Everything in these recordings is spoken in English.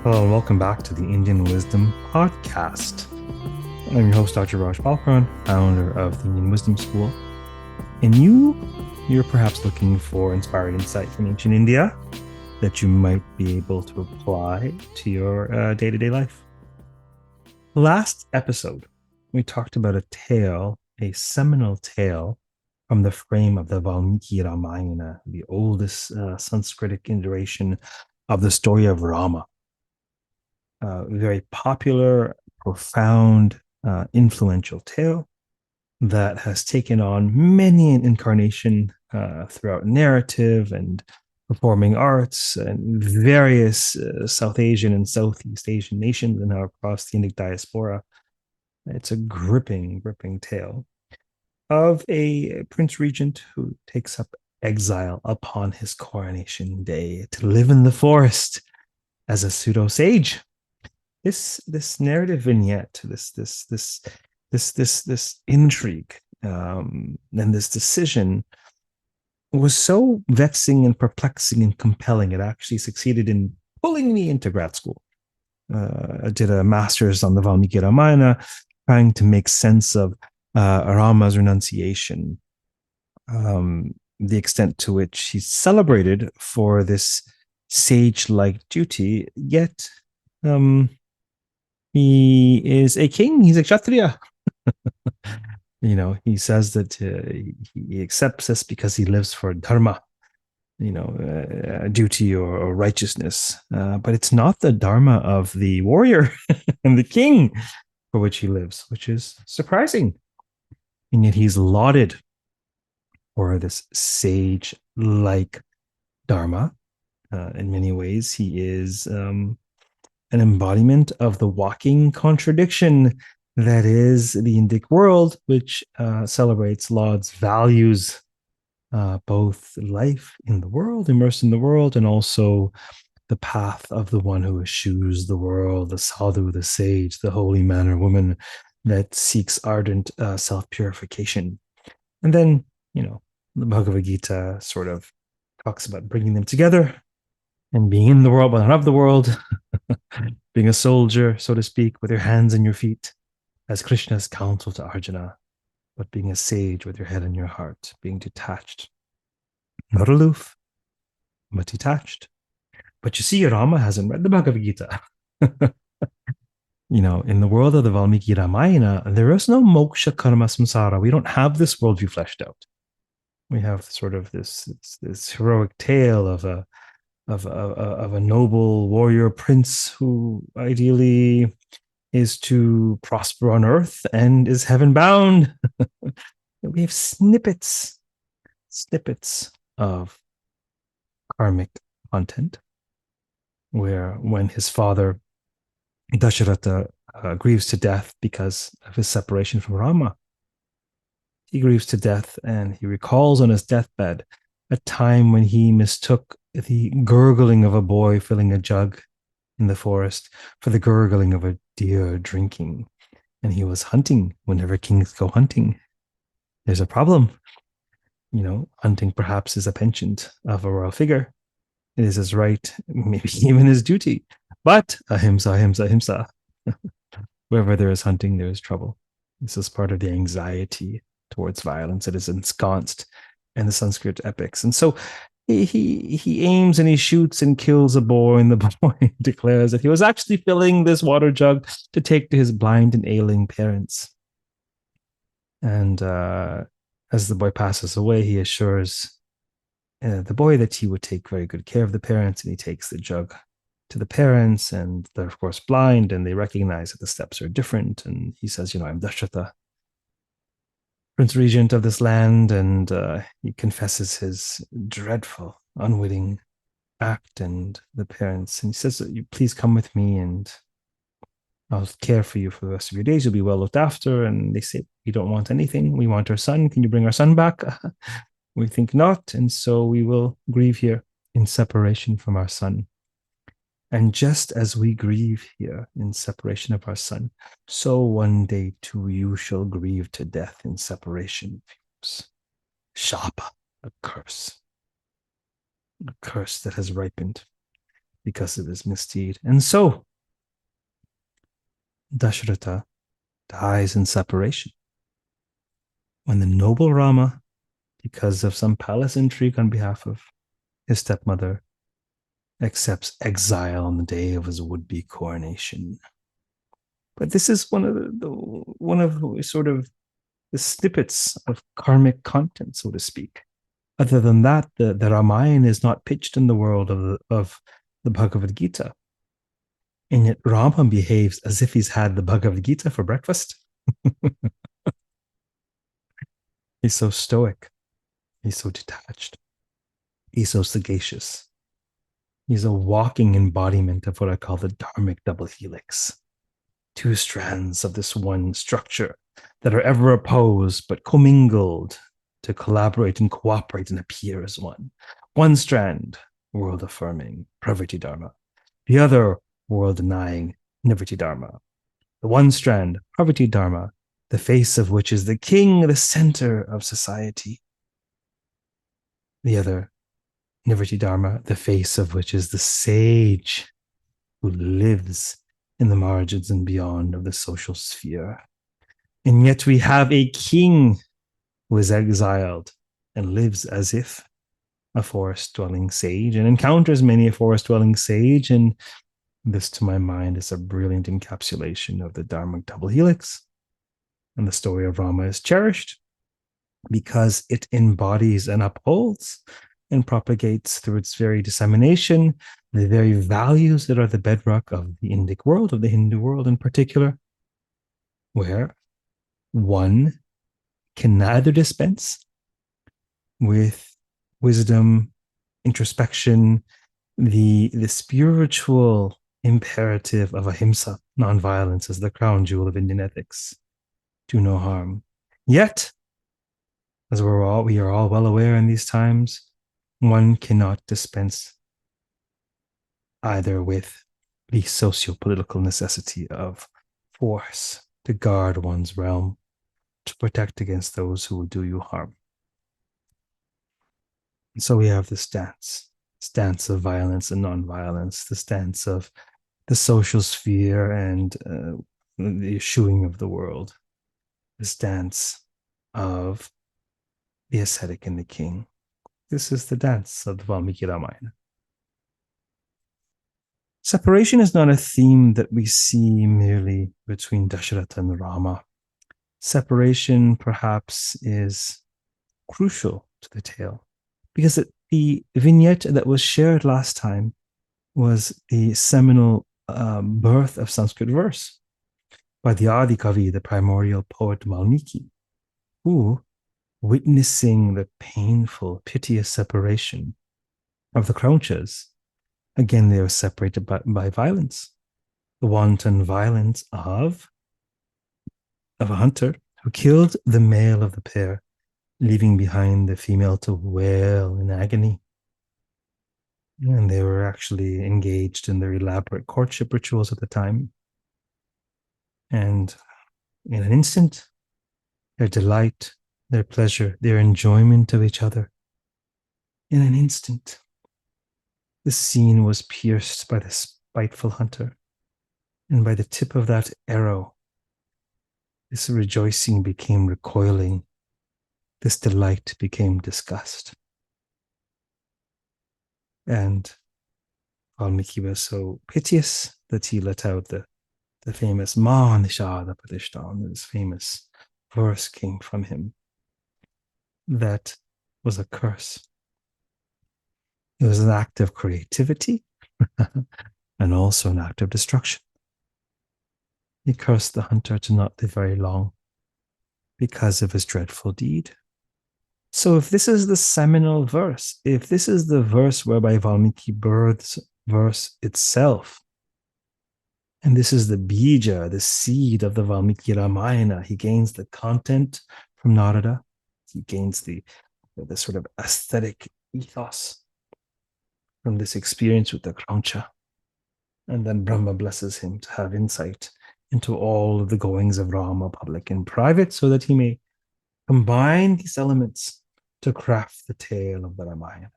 Hello and welcome back to the Indian Wisdom Podcast. I'm your host, Dr. Raj Balkaran, founder of the Indian Wisdom School. And you're perhaps looking for inspired insight from ancient India that you might be able to apply to your day-to-day life. Last episode, we talked about a seminal tale from the frame of the Vālmīki Rāmāyaṇa, the oldest Sanskritic iteration of the story of Rama. Very popular, profound, influential tale that has taken on many an incarnation throughout narrative and performing arts and various South Asian and Southeast Asian nations and now across the Indic diaspora. It's a gripping tale of a prince regent who takes up exile upon his coronation day to live in the forest as a pseudo sage. This narrative vignette, this intrigue, and this decision was so vexing and perplexing and compelling. It actually succeeded in pulling me into grad school. I did a master's on the Vālmīki Rāmāyaṇa, trying to make sense of Rama's renunciation, the extent to which he's celebrated for this sage-like duty, yet he is a king. He's a kshatriya. He says that he accepts this because he lives for dharma, duty or righteousness. But it's not the dharma of the warrior and the king for which he lives, which is surprising. And yet he's lauded for this sage-like dharma. In many ways, he is an embodiment of the walking contradiction that is the Indic world, which celebrates, lauds, values both life in the world, immersed in the world, and also the path of the one who eschews the world, the sadhu, the sage, the holy man or woman that seeks ardent self-purification. And then, the Bhagavad Gita sort of talks about bringing them together and being in the world but not of the world, being a soldier, so to speak, with your hands and your feet, as Krishna's counsel to Arjuna, but being a sage with your head and your heart, being detached, not aloof, but detached. But you see, Rama hasn't read the Bhagavad Gita. In the world of the Vālmīki Rāmāyaṇa, there is no moksha karma samsara. We don't have this worldview fleshed out. We have sort of this heroic tale of a noble warrior prince who ideally is to prosper on earth and is heaven bound. We have snippets of karmic content where when his father Dasharatha grieves to death because of his separation from Rama, he grieves to death and he recalls on his deathbed a time when he mistook the gurgling of a boy filling a jug in the forest for the gurgling of a deer drinking. And he was hunting whenever kings go hunting. There's a problem. Hunting perhaps is a penchant of a royal figure. It is his right, maybe even his duty. But ahimsa, ahimsa, ahimsa. Wherever there is hunting, there is trouble. This is part of the anxiety towards violence that is ensconced in the Sanskrit epics. And so he aims and he shoots and kills a boy, and the boy declares that he was actually filling this water jug to take to his blind and ailing parents. And as the boy passes away, he assures the boy that he would take very good care of the parents, and he takes the jug to the parents, and they're of course blind, and they recognize that the steps are different. And he says, I'm Dasharatha, Prince Regent of this land, and he confesses his dreadful, unwitting act and the parents. And he says, you please come with me and I'll care for you for the rest of your days. You'll be well looked after. And they say, we don't want anything. We want our son. Can you bring our son back? We think not. And so we will grieve here in separation from our son. And just as we grieve here in separation of our son, so one day too you shall grieve to death in separation. Shapa, a curse that has ripened. because of his misdeed. And so Dasharatha dies in separation. When the noble Rama, because of some palace intrigue on behalf of his stepmother, accepts exile on the day of his would-be coronation. But this is one of sort of the snippets of karmic content, so to speak. Other than that, the Rāmāyaṇa is not pitched in the world of the Bhagavad Gita. And yet Rama behaves as if he's had the Bhagavad Gita for breakfast. He's so stoic. He's so detached. He's so sagacious. He's a walking embodiment of what I call the dharmic double helix. Two strands of this one structure that are ever opposed but commingled to collaborate and cooperate and appear as one. One strand, world affirming, pravritti dharma. The other, world denying, nivritti dharma. The one strand, pravritti dharma, the face of which is the king, the center of society. The other, nivritti dharma, the face of which is the sage who lives in the margins and beyond of the social sphere. And yet we have a king who is exiled and lives as if a forest-dwelling sage and encounters many a forest-dwelling sage. And this, to my mind, is a brilliant encapsulation of the Dharmic double helix. And the story of Rama is cherished because it embodies and upholds and propagates through its very dissemination the very values that are the bedrock of the Indic world, of the Hindu world in particular, where one can neither dispense with wisdom, introspection, the spiritual imperative of ahimsa, nonviolence, as the crown jewel of Indian ethics. Do no harm. Yet, as we are all well aware in these times, one cannot dispense either with the socio-political necessity of force to guard one's realm, to protect against those who will do you harm. And so we have this stance of violence and nonviolence, the stance of the social sphere and the eschewing of the world, the stance of the ascetic and the king. This is the dance of the Vālmīki Rāmāyaṇa. Separation is not a theme that we see merely between Dasharatha and Rama. Separation, perhaps, is crucial to the tale because the vignette that was shared last time was the seminal birth of Sanskrit verse by the Adi Kavi, the primordial poet Vālmīki, who, witnessing the painful, piteous separation of the Kraunchas, again, they were separated by violence, the wanton violence of a hunter who killed the male of the pair, leaving behind the female to wail in agony. And they were actually engaged in their elaborate courtship rituals at the time. And in an instant, their delight, their pleasure, their enjoyment of each other, in an instant, the scene was pierced by the spiteful hunter, and by the tip of that arrow, this rejoicing became recoiling, this delight became disgust. And Vālmīki was so piteous that he let out the famous Ma Nishada Padishtam, this famous verse came from him that was a curse. It was an act of creativity and also an act of destruction. He cursed the hunter to not live very long because of his dreadful deed. So if this is the seminal verse, if this is the verse whereby Vālmīki births verse itself, and this is the bija, the seed of the Vālmīki Rāmāyaṇa, he gains the content from Narada, he gains the sort of aesthetic ethos from this experience with the Krauncha. And then Brahma blesses him to have insight into all of the goings of Rama, public and private, so that he may combine these elements to craft the tale of the Ramayana.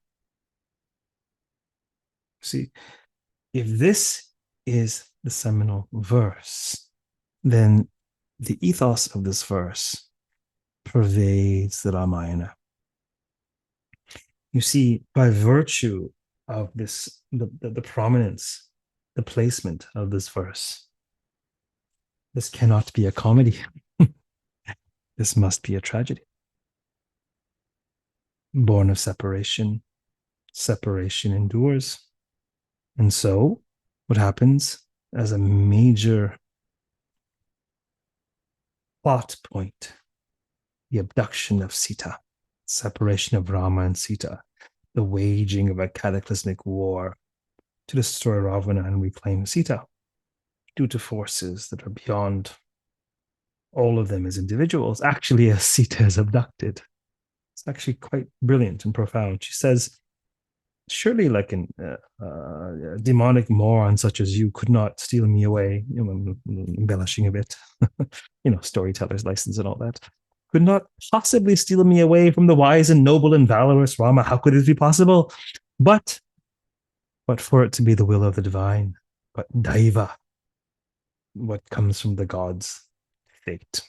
See, if this is the seminal verse, then the ethos of this verse pervades the Rāmāyaṇa. You see, by virtue of this, the prominence, the placement of this verse, this cannot be a comedy. This must be a tragedy. Born of separation, separation endures. And so, what happens as a major plot point, the abduction of Sītā, separation of Rama and Sītā, the waging of a cataclysmic war to destroy Ravana and reclaim Sītā, due to forces that are beyond all of them as individuals. Actually, as Sītā is abducted, it's actually quite brilliant and profound. She says, surely like a demonic moron such as you could not steal me away, embellishing a bit, storyteller's license and all that, could not possibly steal me away from the wise and noble and valorous Rama. How could it be possible? But for it to be the will of the divine, but daiva, what comes from the gods, fate.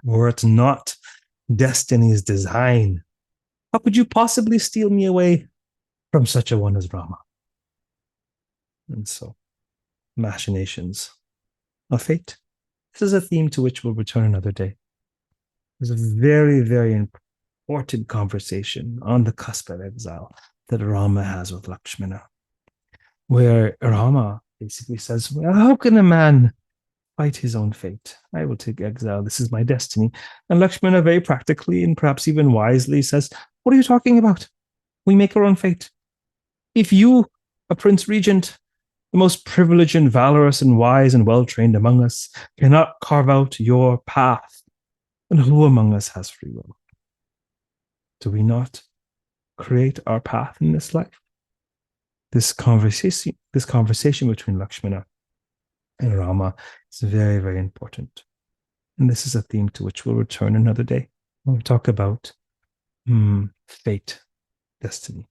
Were it not destiny's design, how could you possibly steal me away from such a one as Rama? And so, machinations of fate. This is a theme to which we'll return another day. There's a very, very important conversation on the cusp of exile that Rama has with Lakshmana, where Rama basically says, well, how can a man fight his own fate? I will take exile. This is my destiny. And Lakshmana very practically and perhaps even wisely says, what are you talking about? We make our own fate. If you, a prince regent, the most privileged and valorous and wise and well-trained among us, cannot carve out your path, then who among us has free will? Do we not create our path in this life? This conversation between Lakshmana and Rama is very, very important. And this is a theme to which we'll return another day. We'll talk about fate, destiny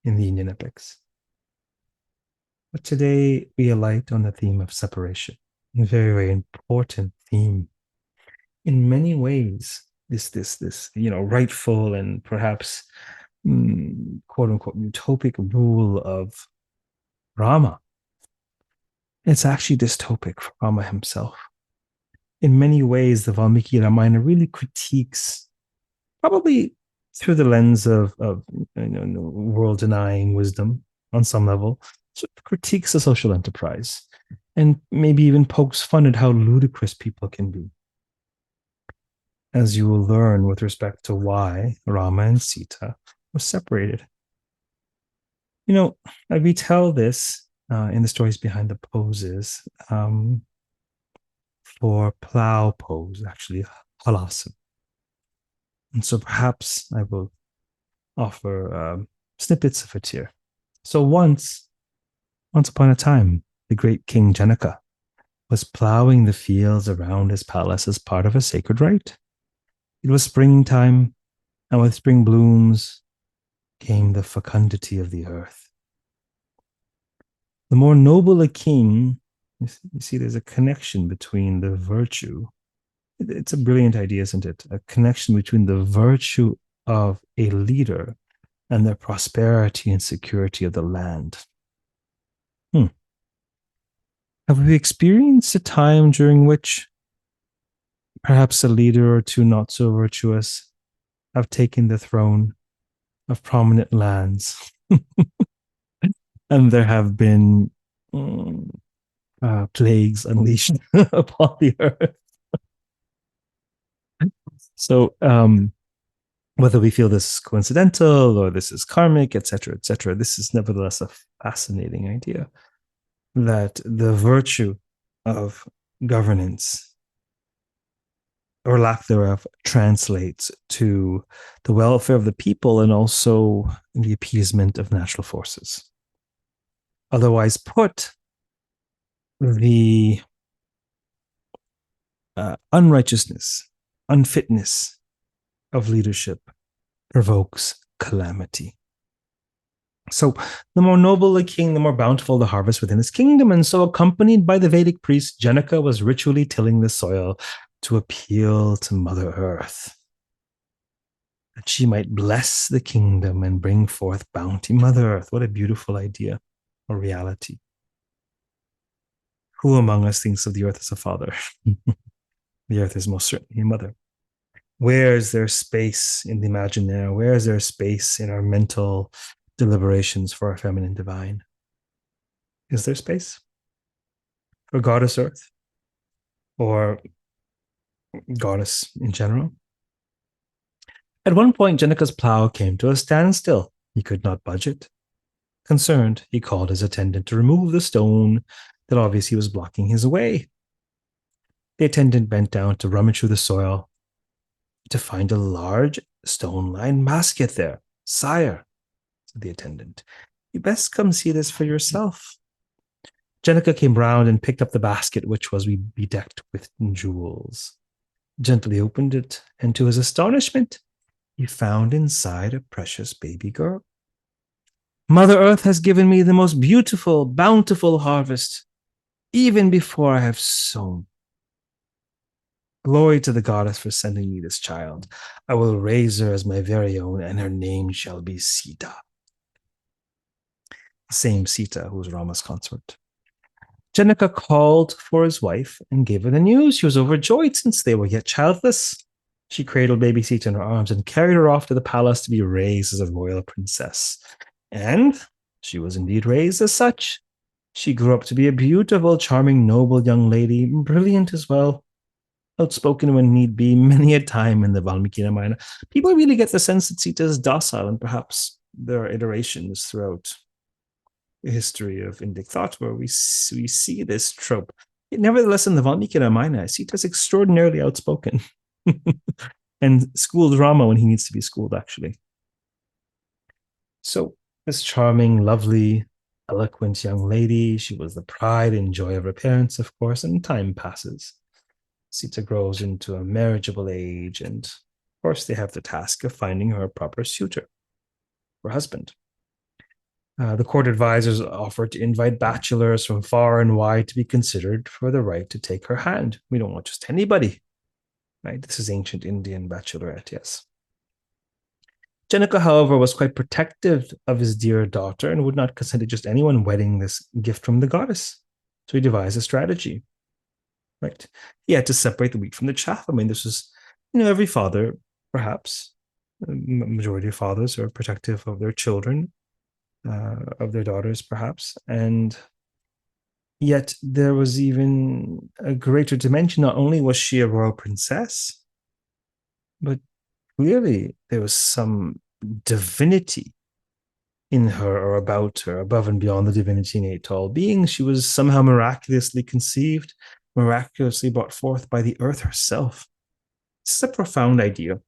in the Indian epics. But today we alight on the theme of separation, a very, very important theme. In many ways, this rightful and perhaps quote unquote utopic rule of Rama, it's actually dystopic for Rama himself. In many ways, the Vālmīki Rāmāyaṇa really critiques, probably through the lens of world-denying wisdom on some level, sort of critiques the social enterprise and maybe even pokes fun at how ludicrous people can be. As you will learn with respect to why Rama and Sītā were separated. I retell this in the stories behind the poses for plow pose, actually, halasana. And so perhaps I will offer snippets of it here. So once upon a time, the great King Janaka was plowing the fields around his palace as part of a sacred rite. It was springtime, and with spring blooms came the fecundity of the earth. The more noble a king, you see there's a connection between the virtue. It's a brilliant idea, isn't it? A connection between the virtue of a leader and the prosperity and security of the land. Have we experienced a time during which perhaps a leader or two not so virtuous have taken the throne of prominent lands and there have been plagues unleashed upon the earth? So whether we feel this is coincidental or this is karmic, etc., this is nevertheless a fascinating idea that the virtue of governance or lack thereof translates to the welfare of the people and also the appeasement of natural forces. Otherwise put, the unrighteousness, unfitness of leadership provokes calamity. So the more noble the king, the more bountiful the harvest within his kingdom. And so, accompanied by the Vedic priest, Janaka was ritually tilling the soil to appeal to Mother Earth, that she might bless the kingdom and bring forth bounty. Mother Earth, what a beautiful idea or reality. Who among us thinks of the earth as a father? The earth is most certainly a mother. Where is there space in the imaginaire? Where is there space in our mental deliberations for our feminine divine? Is there space for Goddess Earth or Goddess in general? At one point, Janaka's plow came to a standstill. He could not budget. Concerned, he called his attendant to remove the stone that obviously was blocking his way. The attendant bent down to rummage through the soil to find a large stone-lined basket there. Sire, said the attendant, you best come see this for yourself. Janaka came round and picked up the basket, which was bedecked with jewels. Gently opened it, and to his astonishment, he found inside a precious baby girl. Mother Earth has given me the most beautiful, bountiful harvest, even before I have sown. Glory to the goddess for sending me this child. I will raise her as my very own, and her name shall be Sītā. The same Sītā who was Rama's consort. Janaka called for his wife and gave her the news. She was overjoyed since they were yet childless. She cradled baby Sītā in her arms and carried her off to the palace to be raised as a royal princess. And she was indeed raised as such. She grew up to be a beautiful, charming, noble young lady, brilliant as well, outspoken when need be, many a time in the Vālmīki Rāmāyaṇa. People really get the sense that Sītā is docile, and perhaps there are iterations throughout the history of Indic thought where we see this trope. Nevertheless, in the Vālmīki Rāmāyaṇa, Sītā is extraordinarily outspoken and schools Rama when he needs to be schooled, actually. So this charming, lovely, eloquent young lady, she was the pride and joy of her parents, of course, and time passes. Sītā grows into a marriageable age, and of course they have the task of finding her a proper suitor, her husband. The court advisors offered to invite bachelors from far and wide to be considered for the right to take her hand. We don't want just anybody, right? This is ancient Indian bachelorette, yes. Janaka, however, was quite protective of his dear daughter and would not consent to just anyone wedding this gift from the goddess. So he devised a strategy, right? He had to separate the wheat from the chaff. I mean, this was, every father, perhaps, majority of fathers are protective of their children, of their daughters, perhaps. And yet there was even a greater dimension. Not only was she a royal princess, but clearly there was some divinity in her or about her, above and beyond the divinity innate to all beings. She was somehow miraculously conceived, miraculously brought forth by the earth herself. This is a profound idea.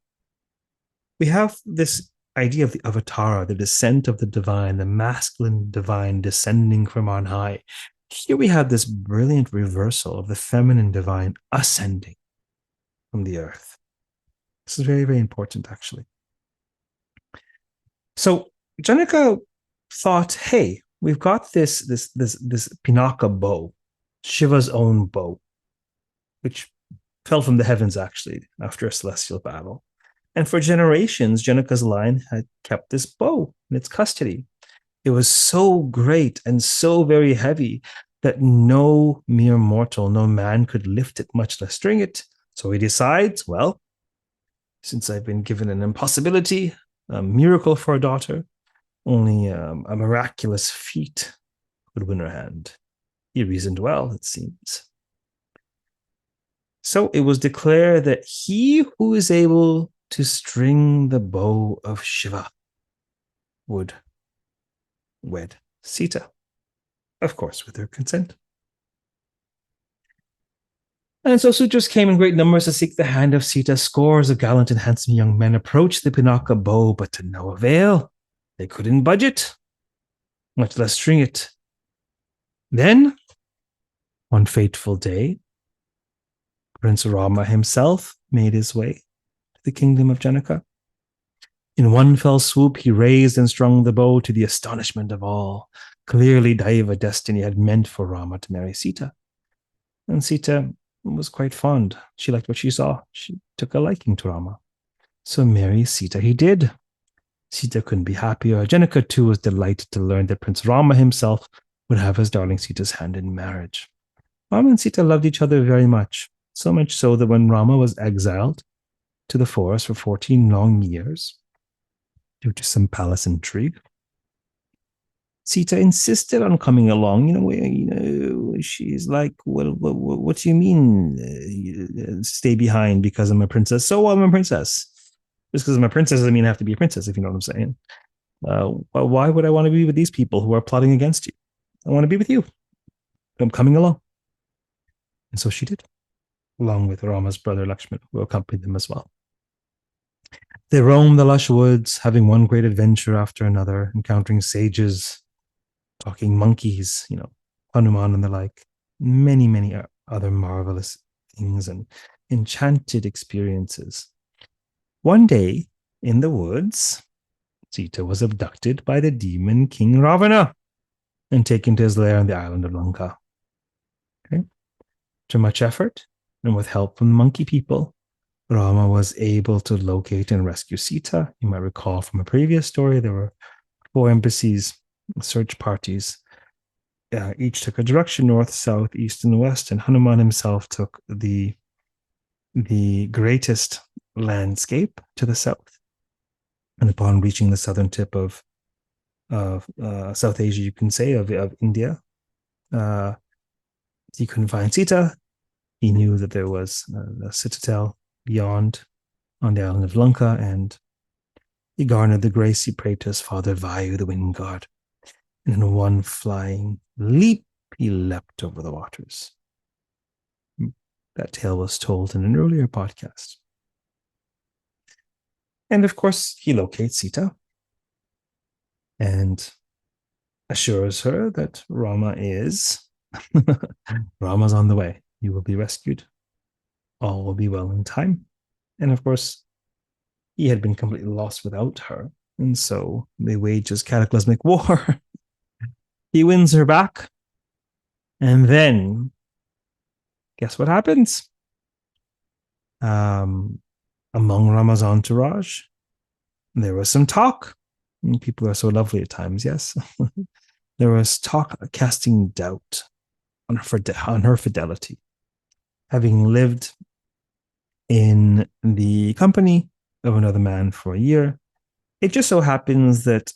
We have this idea of the avatara, the descent of the divine, the masculine divine descending from on high. Here we have this brilliant reversal of the feminine divine ascending from the earth. This is very, very important, actually. So Janaka thought, hey, we've got this Pinaka bow, Shiva's own bow, which fell from the heavens, actually, after a celestial battle. And for generations, Janaka's line had kept this bow in its custody. It was so great and so very heavy that no mere mortal, no man could lift it, much less string it. So he decides, well, since I've been given an impossibility, a miracle for a daughter, only a miraculous feat would win her hand. He reasoned well, it seems. So it was declared that he who is able to string the bow of Shiva would wed Sītā, of course, with her consent. And so suitors came in great numbers to seek the hand of Sītā. Scores of gallant and handsome young men approached the Pinaka bow, but to no avail. They couldn't budget, much less string it. Then, one fateful day, Prince Rama himself made his way to the kingdom of Janaka. In one fell swoop, he raised and strung the bow to the astonishment of all. Clearly, Daiva destiny had meant for Rama to marry Sītā. And Sītā was quite fond. She liked what she saw. She took a liking to Rama. So marry Sītā he did. Sītā couldn't be happier. Janaka too was delighted to learn that Prince Rama himself would have his darling Sītā's hand in marriage. Rama and Sītā loved each other very much, so much so that when Rama was exiled to the forest for 14 long years, due to some palace intrigue, Sītā insisted on coming along. She's like, well, what do you mean stay behind because I'm a princess? So I'm a princess. Just because I'm a princess doesn't mean I have to be a princess, if you know what I'm saying. Why would I want to be with these people who are plotting against you? I want to be with you. I'm coming along. And so she did, along with Rama's brother Lakshmana, who accompanied them as well. They roamed the lush woods, having one great adventure after another, encountering sages, talking monkeys, Hanuman and the like, many, many other marvelous things and enchanted experiences. One day in the woods, Sītā was abducted by the demon king Ravana and taken to his lair on the island of Lanka. Okay. After much effort and with help from the monkey people, Rama was able to locate and rescue Sītā. You might recall from a previous story, there were 4 embassies, search parties. Each took a direction, north, south, east, and west, and Hanuman himself took the greatest landscape to the south. And upon reaching the southern tip of South Asia, you can say, of India, he couldn't find Sītā. He knew that there was a citadel beyond on the island of Lanka, and he garnered the grace. He prayed to his father Vayu, the wind god, and in one flying leap, he leapt over the waters. That tale was told in an earlier podcast. And of course, he locates Sītā and assures her that Rama's on the way. You will be rescued. All will be well in time. And of course, he had been completely lost without her. And so they wage this cataclysmic war. He wins her back. And then, guess what happens? Among Rama's entourage, there was some talk. And people are so lovely at times, yes. There was talk casting doubt on her fidelity. Having lived in the company of another man for a year, it just so happens that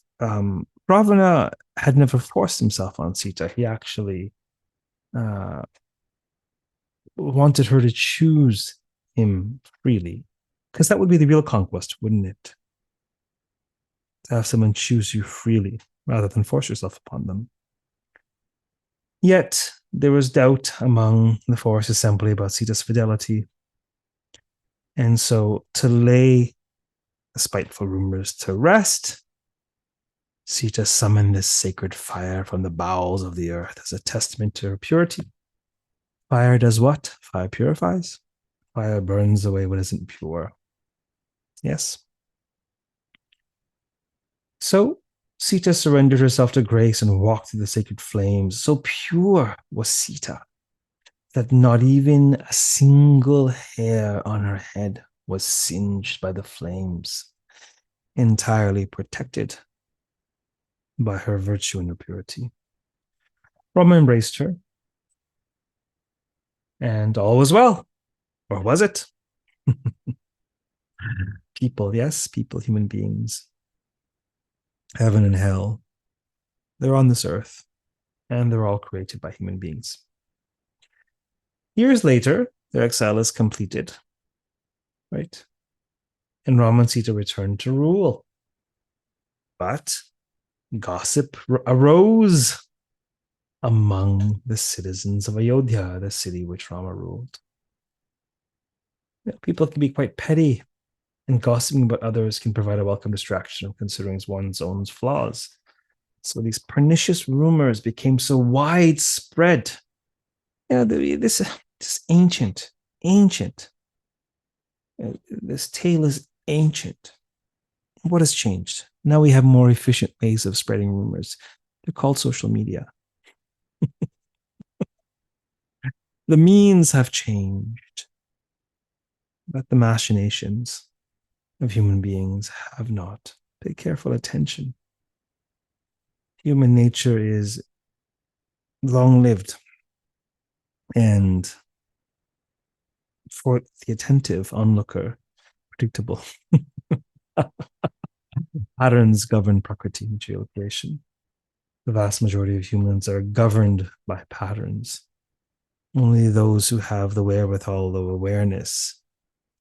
Ravana had never forced himself on Sītā. He actually wanted her to choose him freely, because that would be the real conquest, wouldn't it? To have someone choose you freely rather than force yourself upon them. Yet there was doubt among the forest assembly about Sītā's fidelity. And so, to lay the spiteful rumors to rest, Sītā summoned this sacred fire from the bowels of the earth as a testament to her purity. Fire does what? Fire purifies. Fire burns away what isn't pure. Yes. So Sītā surrendered herself to grace and walked through the sacred flames. So pure was Sītā that not even a single hair on her head was singed by the flames, entirely protected by her virtue and her purity. Rama embraced her, and all was well. Or was it? People, yes, people, human beings. Heaven and hell, they're on this earth, and they're all created by human beings. Years later, their exile is completed, right? And Rama and Sītā returned to rule. But gossip arose among the citizens of Ayodhya, the city which Rama ruled. People can be quite petty, and gossiping about others can provide a welcome distraction of considering one's own flaws. So these pernicious rumors became so widespread. This ancient. This tale is ancient. What has changed? Now we have more efficient ways of spreading rumors. They're called social media. The means have changed, but the machinations of human beings have not. Pay careful attention. Human nature is long lived, and for the attentive onlooker, predictable. Patterns govern Prakriti, material creation. The vast majority of humans are governed by patterns. Only those who have the wherewithal of awareness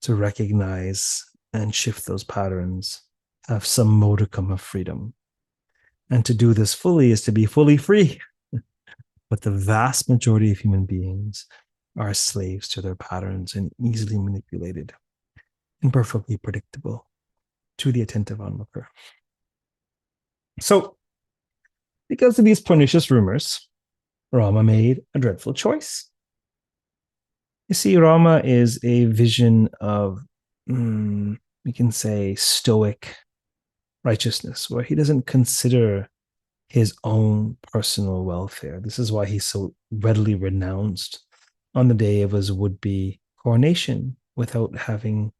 to recognize and shift those patterns have some modicum of freedom. And to do this fully is to be fully free. But the vast majority of human beings are slaves to their patterns and easily manipulated and perfectly predictable to the attentive onlooker. So, because of these pernicious rumors, Rama made a dreadful choice. You see, Rama is a vision of, we can say, stoic righteousness, where he doesn't consider his own personal welfare. This is why he's so readily renounced on the day of his would-be coronation without having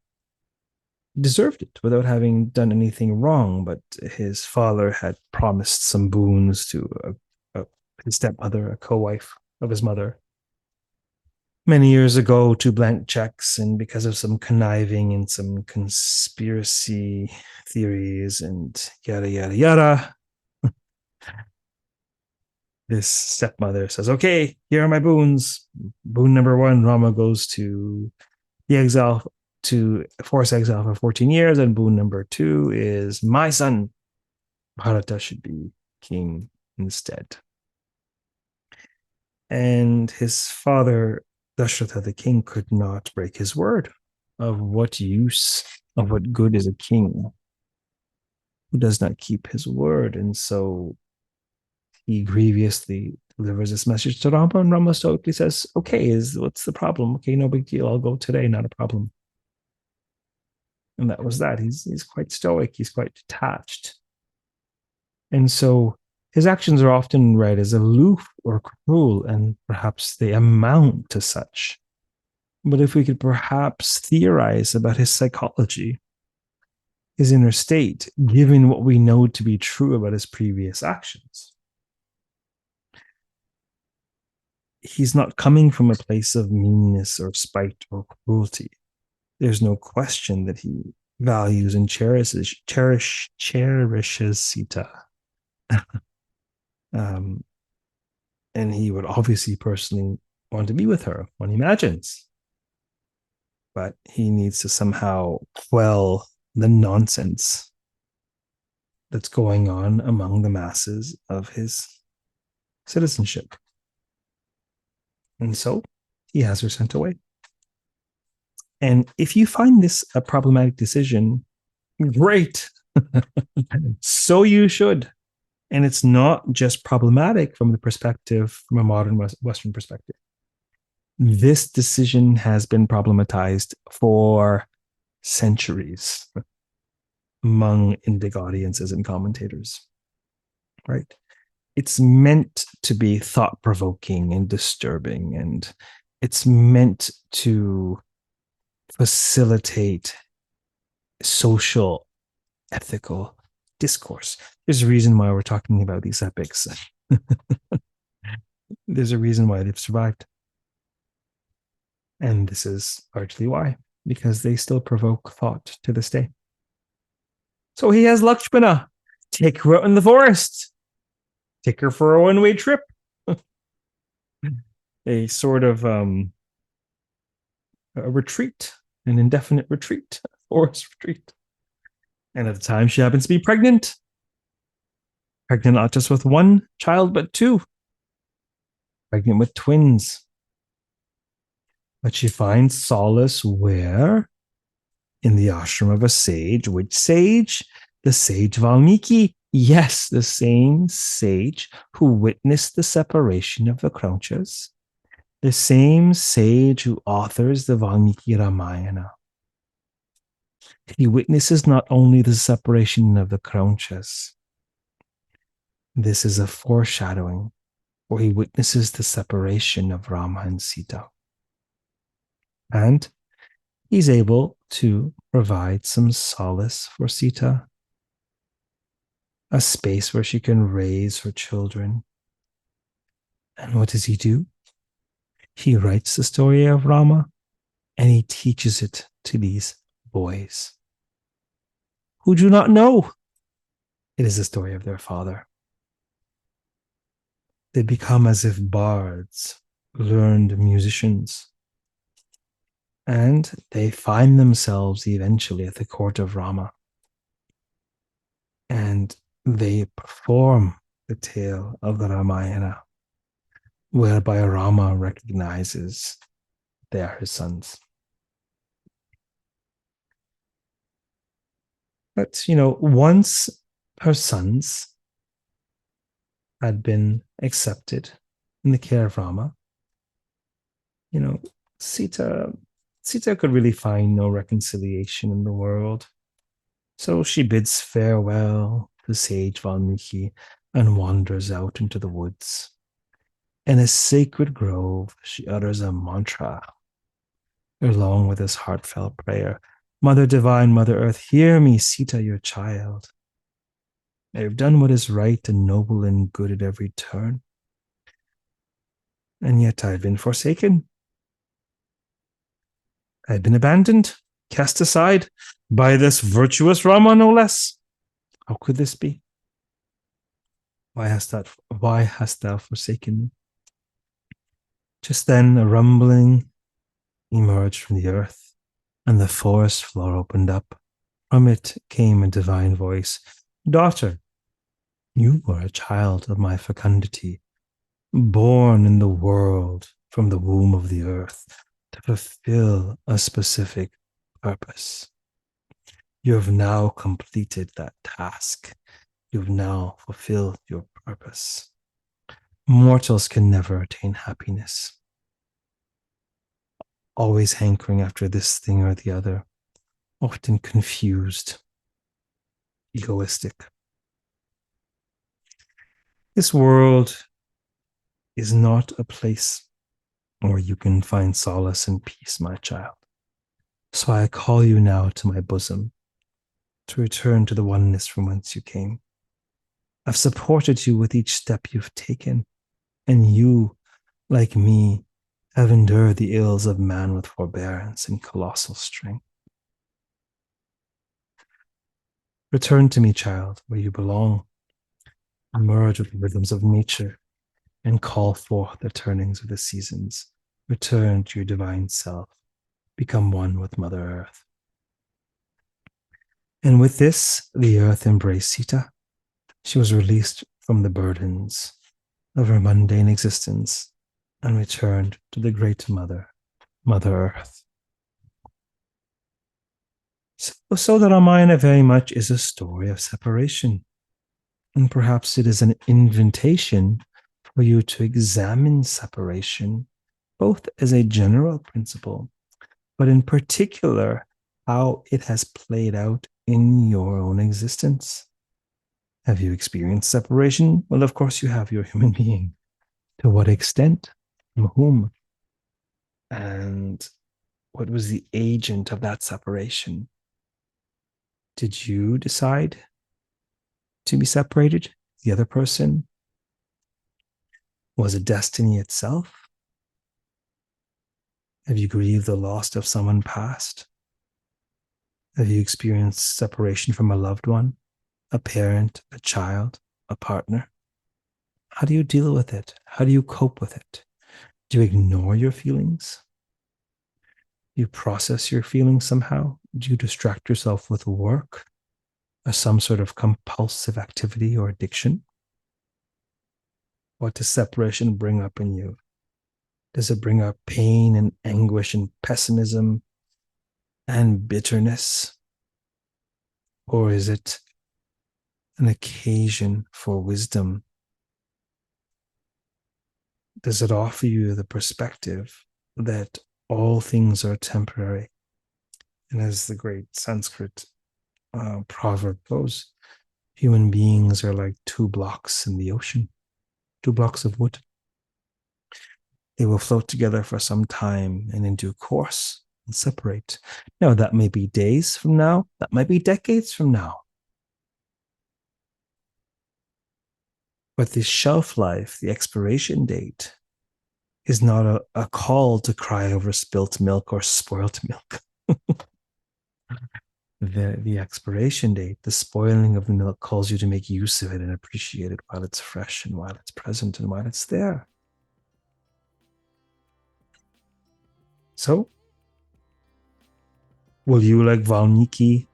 deserved it, without having done anything wrong. But his father had promised some boons to his stepmother, a co-wife of his mother, many years ago, to blank checks, and because of some conniving and some conspiracy theories and yada, yada, yada, this stepmother says, okay, here are my boons. Boon number one, Rama goes to the exile, to forced exile for 14 years. And boon number two is my son, Bharata, should be king instead. And his father, Dasharatha the king, could not break his word. Of what use, of what good is a king who does not keep his word? And so he grievously delivers this message to Rama, and Rama stoically says, okay, what's the problem? Okay, no big deal. I'll go today, not a problem. And that was that. He's quite stoic. He's quite detached. And so his actions are often read as aloof or cruel, and perhaps they amount to such. But if we could perhaps theorize about his psychology, his inner state, given what we know to be true about his previous actions, he's not coming from a place of meanness or spite or cruelty. There's no question that he values and cherishes Sītā. And he would obviously personally want to be with her, one imagines. But he needs to somehow quell the nonsense that's going on among the masses of his citizenship. And so he has her sent away. And if you find this a problematic decision, great. So you should. And it's not just problematic from the perspective, from a modern Western perspective. This decision has been problematized for centuries among Indic audiences and commentators, right? It's meant to be thought-provoking and disturbing, and it's meant to facilitate social, ethical discourse. There's a reason why we're talking about these epics. There's a reason why they've survived. And this is largely why, because they still provoke thought to this day. So he has Lakshmana take her out in the forest, take her for a one-way trip. A sort of a retreat, an indefinite retreat, a forest retreat. And at the time, she happens to be pregnant. Pregnant not just with one child, but two. Pregnant with twins. But she finds solace where? In the ashram of a sage. Which sage? The sage Vālmīki. Yes, the same sage who witnessed the separation of the Kraunchas. The same sage who authors the Vālmīki Rāmāyaṇa. He witnesses not only the separation of the Kraunchas, this is a foreshadowing, where he witnesses the separation of Rama and Sītā. And he's able to provide some solace for Sītā, a space where she can raise her children. And what does he do? He writes the story of Rama and he teaches it to these boys who do not know it is the story of their father. They become as if bards, learned musicians, and they find themselves eventually at the court of Rama. And they perform the tale of the Rāmāyaṇa, whereby Rama recognizes they are his sons. But, once her sons had been accepted in the care of Rama, Sītā could really find no reconciliation in the world. So she bids farewell to sage Vālmīki and wanders out into the woods. In a sacred grove, she utters a mantra, along with this heartfelt prayer. Mother Divine, Mother Earth, hear me, Sītā, your child. I have done what is right and noble and good at every turn. And yet I've been forsaken. I've been abandoned, cast aside by this virtuous Rama, no less. How could this be? Why hast thou forsaken me? Just then a rumbling emerged from the earth, and the forest floor opened up. From it came a divine voice. Daughter, you were a child of my fecundity, born in the world from the womb of the earth to fulfill a specific purpose. You have now completed that task. You have now fulfilled your purpose. Mortals can never attain happiness, always hankering after this thing or the other, often confused, egoistic. This world is not a place where you can find solace and peace, my child. So I call you now to my bosom, to return to the oneness from whence you came. I've supported you with each step you've taken, and you, like me, have endured the ills of man with forbearance and colossal strength. Return to me, child, where you belong. Emerge with the rhythms of nature and call forth the turnings of the seasons. Return to your divine self. Become one with Mother Earth. And with this, the earth embraced Sītā. She was released from the burdens of her mundane existence and returned to the great Mother, Mother Earth. So the Rāmāyaṇa very much is a story of separation. And perhaps it is an invitation for you to examine separation, both as a general principle, but in particular, how it has played out in your own existence. Have you experienced separation? Well, of course you have. You're a human being. To what extent? From whom? And what was the agent of that separation? Did you decide to be separated? The other person? Was it destiny itself? Have you grieved the loss of someone past? Have you experienced separation from a loved one, a parent, a child, a partner? How do you deal with it? How do you cope with it? Do you ignore your feelings? Do you process your feelings somehow? Do you distract yourself with work or some sort of compulsive activity or addiction? What does separation bring up in you? Does it bring up pain and anguish and pessimism and bitterness? Or is it an occasion for wisdom? Does it offer you the perspective that all things are temporary And as the great Sanskrit proverb goes, human beings are like two blocks in the ocean, two blocks of wood. They will float together for some time and in due course and separate. Now, that may be days from now, that might be decades from now. But the shelf life, the expiration date, is not a call to cry over spilt milk or spoilt milk. The expiration date, the spoiling of the milk, calls you to make use of it and appreciate it while it's fresh and while it's present and while it's there. So, will you, like Vālmīki,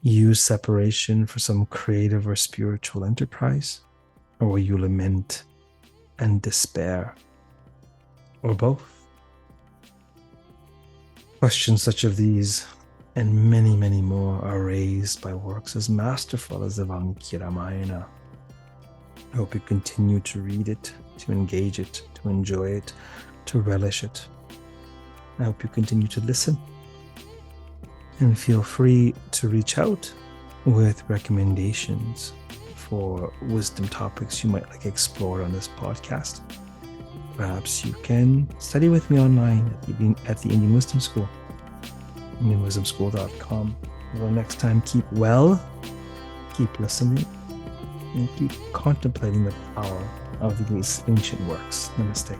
use separation for some creative or spiritual enterprise? Or will you lament and despair? Or both? Questions such as these and many, many more are raised by works as masterful as the Vālmīki Rāmāyaṇa. I hope you continue to read it, to engage it, to enjoy it, to relish it. I hope you continue to listen. And feel free to reach out with recommendations for wisdom topics you might like explored on this podcast. Perhaps you can study with me online at the Indian Wisdom School, IndianWisdomSchool.com. Until next time, keep well, keep listening, and keep contemplating the power of these ancient works. Namaste.